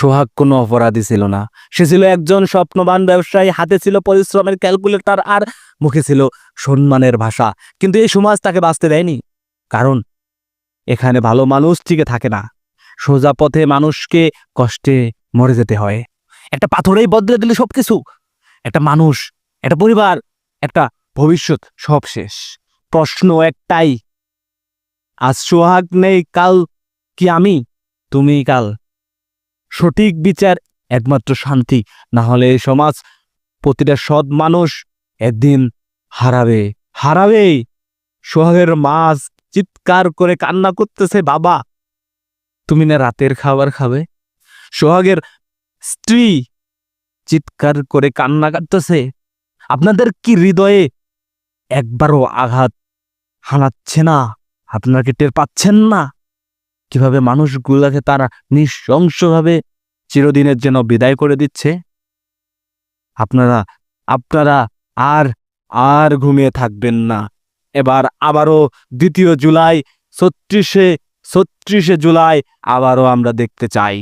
সোহাগ কোনো অপরাধী ছিল না। সে ছিল একজন স্বপ্নবান ব্যবসায়ী, হাতে ছিল পরিশ্রমের ক্যালকুলেটর আর মুখে ছিল সম্মানের ভাষা। কিন্তু এই সমাজ তাকে বাঁচতে দেয়নি, কারণ এখানে ভালো মানুষ টিকে থাকে না। সোজা পথে মানুষকে কষ্টে মরে যেতে হয়। একটা পাথরেই বদলে দিলে সবকিছু, একটা মানুষ, একটা পরিবার, একটা ভবিষ্যৎ, সব শেষ। প্রশ্ন একটাই, আজ সোহাগ নেই, কাল কি আমি, তুমি কাল? সঠিক বিচার একমাত্র শান্তি, না হলে এই সমাজ প্রতিটা সৎ মানুষ একদিন হারাবে, হারাবে। সোহাগের মা চিৎকার করে কান্না করতেছে, বাবা তুমি না রাতের খাবার খাবে? সোহাগের স্ত্রী চিৎকার করে কান্না কাটতেছে। আপনাদের কি হৃদয়ে একবারও আঘাত হানাচ্ছে না? আপনারা কি টের পাচ্ছেন না কিভাবে মানুষগুলাকে তারা নৃশংসভাবে চিরদিনের জন্য বিদায় করে দিচ্ছে? আপনারা আপনারা আর আর ঘুমিয়ে থাকবেন না। এবার আবারও 2 জুলাই, 36শে জুলাই আবারও আমরা দেখতে চাই।